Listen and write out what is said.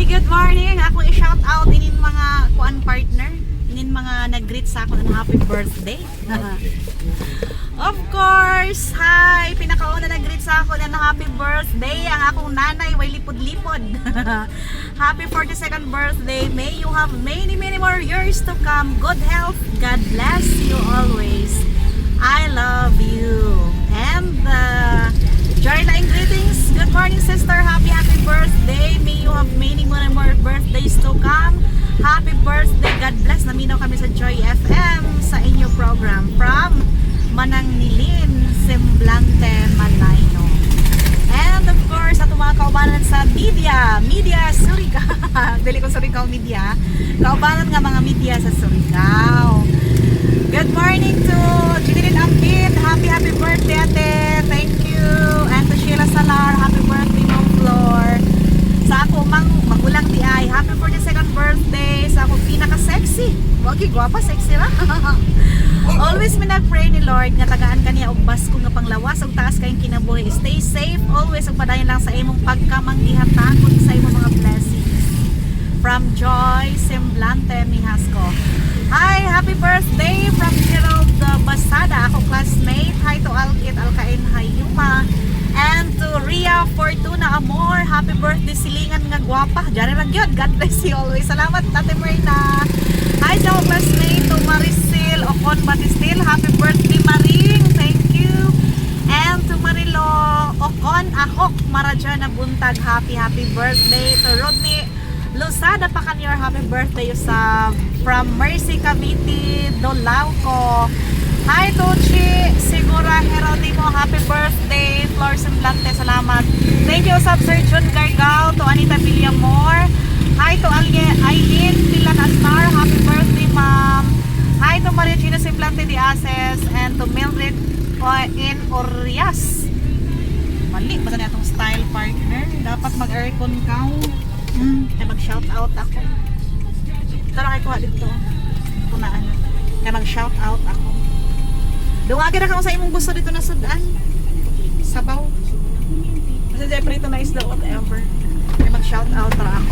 Hi, good morning. Ako i-shout out inin mga kuan partner, inin mga nag-greet sa ako ng happy birthday. Of course, hi, pinakauna nag-greet sa ako ng happy birthday ang akong nanay, way lipod-lipod. Happy 42nd birthday. May you have many more years to come. Good health. God bless you always. I love you. And Joy Laing greetings. Good morning, sister. Happy birthday. May you have many more birthdays to come. Happy birthday. God bless. Naminaw kami sa Joy FM sa inyo program from Manangnilin, Semblante, Malayno. And of course, ato mga kaubanan sa media Surigao. Dili ko Surigao media. Kaubanan nga mga media sa Surigao. Good morning to Jilin Ampin. Happy birthday, ate. Thank you. And to Sheila Salar, happy birthday, Mom Flor. Sa ako magulang di ay, happy 42nd birthday. Sa ako pinaka-sexy. Wagi, guwapa, sexy ra. Always mi nag-pray ni Lord nga tagaan kaniya og basko nga panglawas ug taas kayong kinabuhi. Stay safe always ug padayon lang sa imong pagkamanggihatagod sa imong mga blessings. From Joy Semblante, Mihasco. Hi, happy birthday from Gerald Basada, ako classmate. Hi to Alkit Alkain Hayuma. And to Ria Fortuna Amor, happy birthday silingan nga gwapa. Diyan lang yun. God bless you always. Salamat, Ate Marina. Hi sa akong classmate to Maricel Ocon Batistil. Happy birthday, Maring. Thank you. And to Marilo Ocon Ahok Marajana Buntag. Happy birthday. To Rodney Lusada Pakanyor, happy birthday sa from Mercy Cavite, Dolauco. Hi Tochi, Sigura Herodimo, happy birthday. Flor Semblante, salamat. Thank you sa Sir John Gargao, to Anita Villamor. Hi to Aileen Pilan Asnar, happy birthday ma'am. Hi to Maria Gina Semblante de Aces and to Mildred in Orias. Mali, basta na itong style partner. Dapat mag-aircon ka. Kaya mag-shout out ako. Tara kayo kuha dito. Punaan. Kaya mag-shout out ako. Dungagi na ka sa imong gusto dito na sudaan. Sabaw. Basta dyan prito na isda whatever. Kaya mag-shout out tara ako.